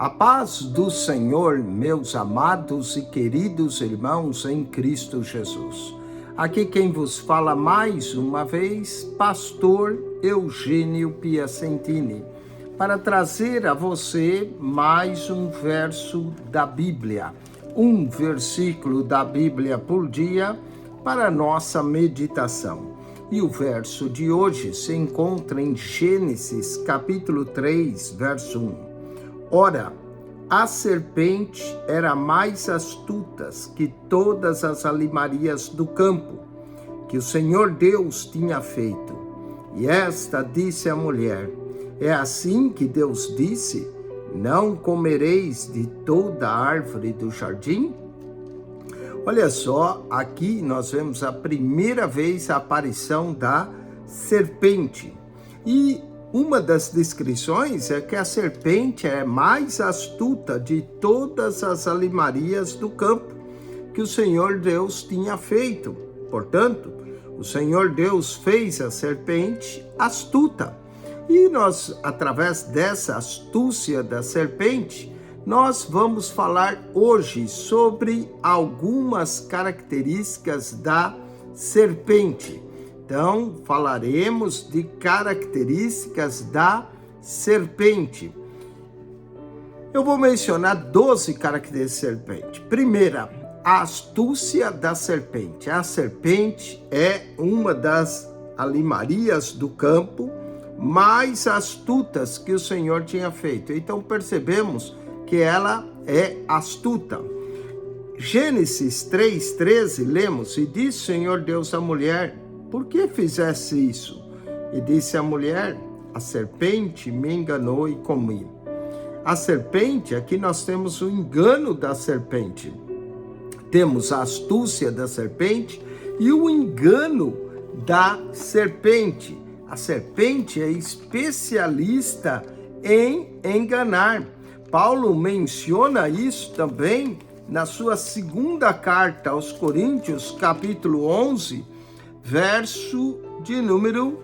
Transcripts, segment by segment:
A paz do Senhor, meus amados e queridos irmãos em Cristo Jesus. Aqui quem vos fala mais uma vez, pastor Eugênio Piacentini, para trazer a você mais um verso da Bíblia, um versículo da Bíblia por dia para nossa meditação. E o verso de hoje se encontra em Gênesis capítulo 3, verso 1. Ora, a serpente era mais astuta que todas as alimarias do campo, que o Senhor Deus tinha feito. E esta disse à mulher: é assim que Deus disse, não comereis de toda a árvore do jardim? Olha só, aqui nós vemos a primeira vez a aparição da serpente. E uma das descrições é que a serpente é mais astuta de todas as alimarias do campo que o Senhor Deus tinha feito. Portanto, o Senhor Deus fez a serpente astuta. E nós, através dessa astúcia da serpente, nós vamos falar hoje sobre algumas características da serpente. Então, falaremos de características da serpente. Eu vou mencionar 12 características da serpente. Primeira, a astúcia da serpente. A serpente é uma das alimarias do campo mais astutas que o Senhor tinha feito. Então, percebemos que ela é astuta. Gênesis 3:13, lemos: e disse o Senhor Deus à mulher: por que fizesse isso? E disse a mulher: a serpente me enganou e comi. A serpente, aqui nós temos o engano da serpente. Temos a astúcia da serpente e o engano da serpente. A serpente é especialista em enganar. Paulo menciona isso também na sua segunda carta aos Coríntios, capítulo 11, verso de número,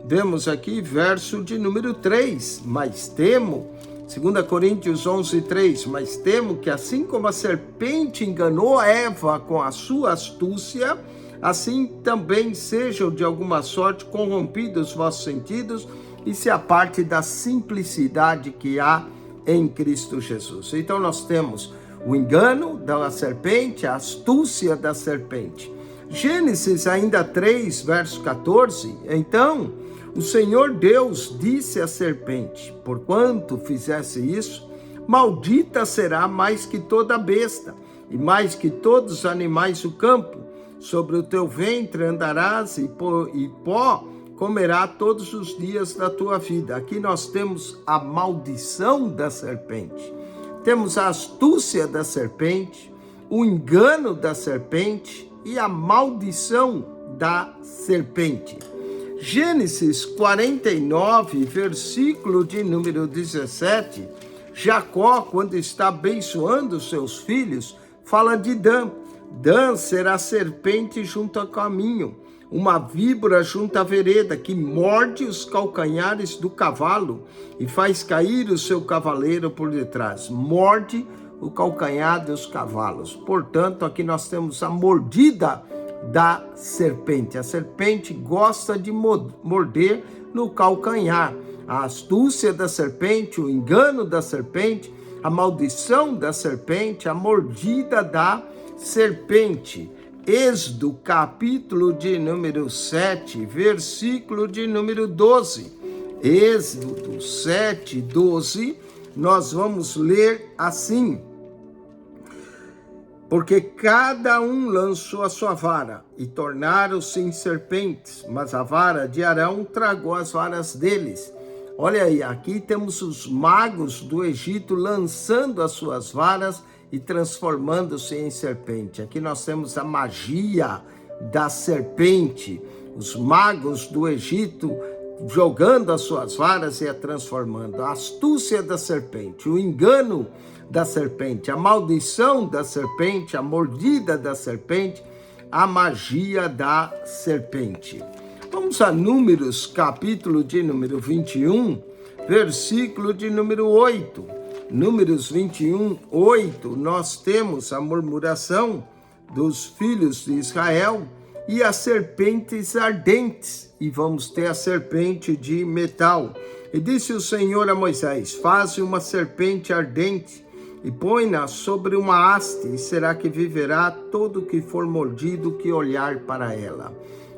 vemos aqui, verso de número 3, mas temo, 2 Coríntios 11, 3, mas temo que assim como a serpente enganou a Eva com a sua astúcia, assim também sejam de alguma sorte corrompidos os vossos sentidos e se aparte da simplicidade que há em Cristo Jesus. Então nós temos o engano da serpente, a astúcia da serpente. Gênesis ainda 3, verso 14, então o Senhor Deus disse à serpente: porquanto fizesse isso, maldita será mais que toda besta, e mais que todos os animais do campo. Sobre o teu ventre andarás, e pó comerá todos os dias da tua vida. Aqui nós temos a maldição da serpente. Temos a astúcia da serpente, o engano da serpente e a maldição da serpente. Gênesis 49, versículo de número 17, Jacó, quando está abençoando seus filhos, fala de Dan. Dan será serpente junto ao caminho, uma víbora junto à vereda, que morde os calcanhares do cavalo e faz cair o seu cavaleiro por detrás. Morde o calcanhar dos cavalos. Portanto, aqui nós temos a mordida da serpente. A serpente gosta de morder no calcanhar. A astúcia da serpente, o engano da serpente, a maldição da serpente, a mordida da serpente. Êxodo, capítulo de número 7, versículo de número 12. Êxodo 7, 12, nós vamos ler assim: porque cada um lançou a sua vara, e tornaram-se em serpentes, mas a vara de Arão tragou as varas deles. Olha aí, aqui temos os magos do Egito lançando as suas varas e transformando-se em serpente. Aqui nós temos a magia da serpente, os magos do Egito jogando as suas varas e a transformando. A astúcia da serpente, o engano da serpente, a maldição da serpente, a mordida da serpente, a magia da serpente. Vamos a Números, capítulo de número 21, versículo de número 8. Números 21, 8, nós temos a murmuração dos filhos de Israel e as serpentes ardentes, e vamos ter a serpente de metal. E disse o Senhor a Moisés: faze uma serpente ardente e põe-na sobre uma haste, e será que viverá todo que for mordido que olhar para ela.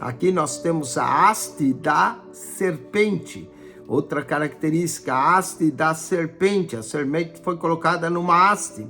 Aqui nós temos a haste da serpente. Outra característica, a haste da serpente. A serpente foi colocada numa haste.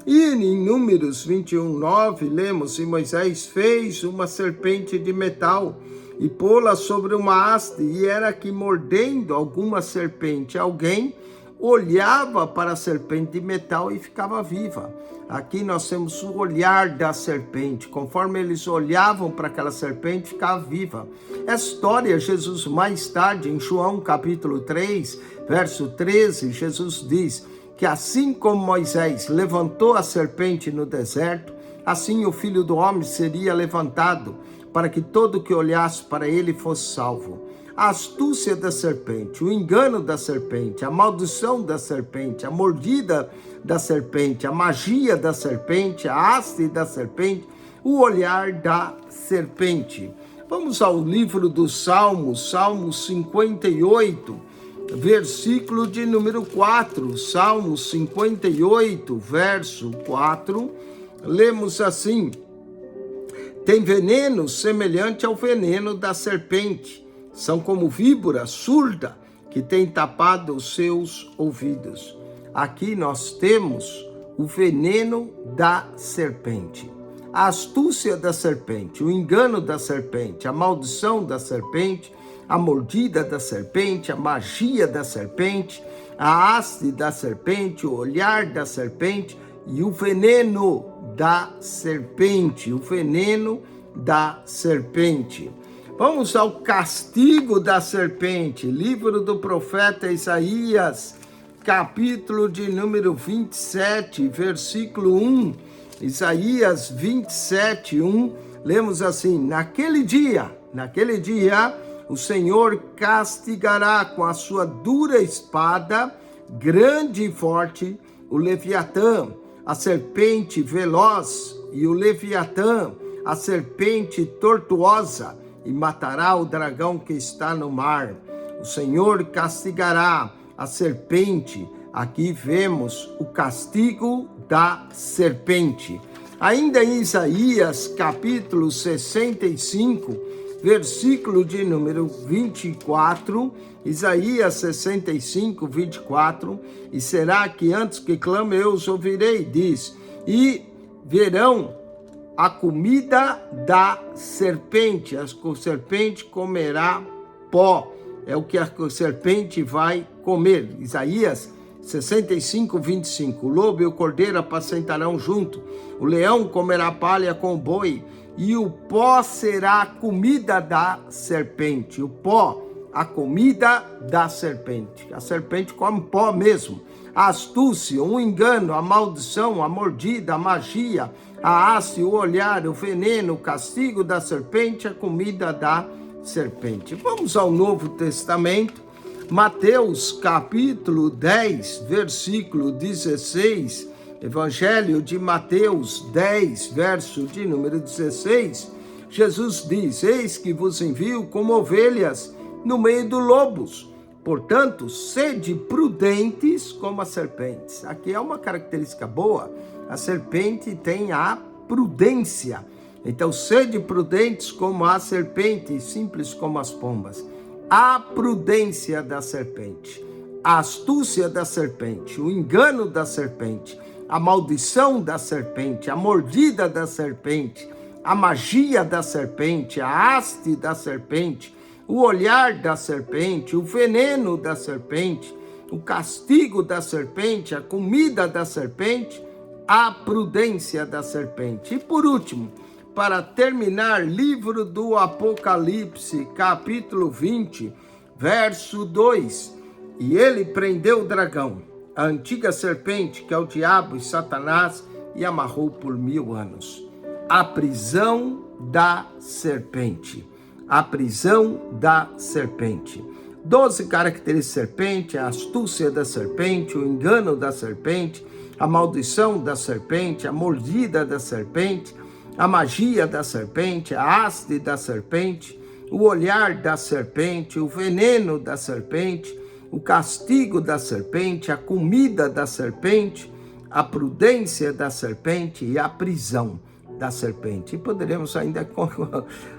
E em Números 21, 9, lemos: e Moisés fez uma serpente de metal e pô-la sobre uma haste, e era que, mordendo alguma serpente, alguém olhava para a serpente de metal e ficava viva. Aqui nós temos o olhar da serpente. Conforme eles olhavam para aquela serpente, ficava viva. Essa história, Jesus mais tarde, em João capítulo 3, verso 13, Jesus diz que assim como Moisés levantou a serpente no deserto, assim o Filho do Homem seria levantado, para que todo que olhasse para ele fosse salvo. A astúcia da serpente, o engano da serpente, a maldição da serpente, a mordida da serpente, a magia da serpente, a haste da serpente, o olhar da serpente. Vamos ao livro dos Salmos, Salmo 58, versículo de número 4. Salmo 58, verso 4, lemos assim: tem veneno semelhante ao veneno da serpente, são como víbora surda que tem tapado os seus ouvidos. Aqui nós temos o veneno da serpente, a astúcia da serpente, o engano da serpente, a maldição da serpente, a mordida da serpente, a magia da serpente, a haste da serpente, o olhar da serpente e o veneno da serpente, o veneno da serpente. Vamos ao castigo da serpente, livro do profeta Isaías, capítulo de número 27, versículo 1. Isaías 27, 1, lemos assim: naquele dia, o Senhor castigará com a sua dura espada, grande e forte, o Leviatã, a serpente veloz, e o Leviatã, a serpente tortuosa, e matará o dragão que está no mar. O Senhor castigará a serpente. Aqui vemos o castigo da serpente. Ainda em Isaías, capítulo 65, versículo de número 24, Isaías 65, 24, e será que antes que clame eu os ouvirei, diz, e verão a comida da serpente, a serpente comerá pó, é o que a serpente vai comer. Isaías 65, 25, o lobo e o cordeiro apacentarão junto, o leão comerá palha com o boi, e o pó será a comida da serpente. O pó, a comida da serpente. A serpente come pó mesmo. A astúcia, o engano, a maldição, a mordida, a magia, a haste, o olhar, o veneno, o castigo da serpente, a comida da serpente. Vamos ao Novo Testamento, Mateus capítulo 10, versículo 16, Evangelho de Mateus 10, verso de número 16, Jesus diz: eis que vos envio como ovelhas no meio dos lobos, portanto, sede prudentes como as serpentes. Aqui é uma característica boa, a serpente tem a prudência. Então, sede prudentes como a serpente, simples como as pombas. A prudência da serpente, a astúcia da serpente, o engano da serpente, a maldição da serpente, a mordida da serpente, a magia da serpente, a haste da serpente, o olhar da serpente, o veneno da serpente, o castigo da serpente, a comida da serpente, a prudência da serpente. E por último, para terminar, livro do Apocalipse, capítulo 20, verso 2. E ele prendeu o dragão, a antiga serpente, que é o diabo e Satanás, e amarrou por 1000 anos. A prisão da serpente. A prisão da serpente. 12 características da serpente, a astúcia da serpente, o engano da serpente, a maldição da serpente, a mordida da serpente, a magia da serpente, a haste da serpente, o olhar da serpente, o veneno da serpente, o castigo da serpente, a comida da serpente, a prudência da serpente e a prisão da serpente. E poderemos ainda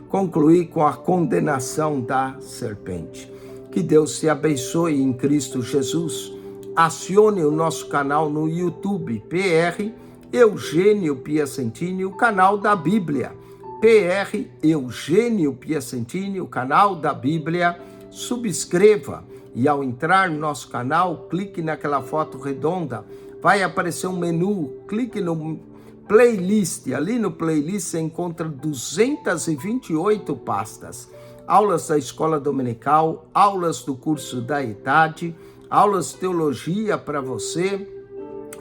concluir com a condenação da serpente. Que Deus te abençoe em Cristo Jesus. Acione o nosso canal no YouTube, PR Eugênio Piacentini, o canal da Bíblia. PR Eugênio Piacentini, o canal da Bíblia. Subscreva e ao entrar no nosso canal, clique naquela foto redonda. Vai aparecer um menu, clique no playlist. Ali no playlist você encontra 228 pastas. Aulas da escola dominical, aulas do curso da idade, aulas de teologia para você.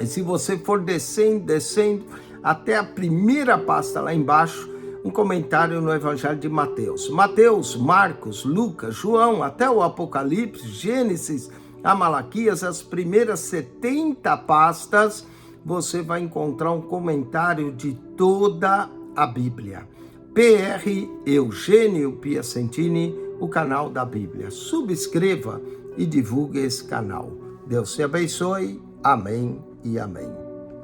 E se você for descendo, até a primeira pasta lá embaixo, um comentário no Evangelho de Mateus. Mateus, Marcos, Lucas, João, até o Apocalipse, Gênesis, a Malaquias, as primeiras 70 pastas, você vai encontrar um comentário de toda a Bíblia. PR Eugênio Piacentini, o canal da Bíblia. Subscreva e divulgue esse canal. Deus te abençoe. Amém e amém.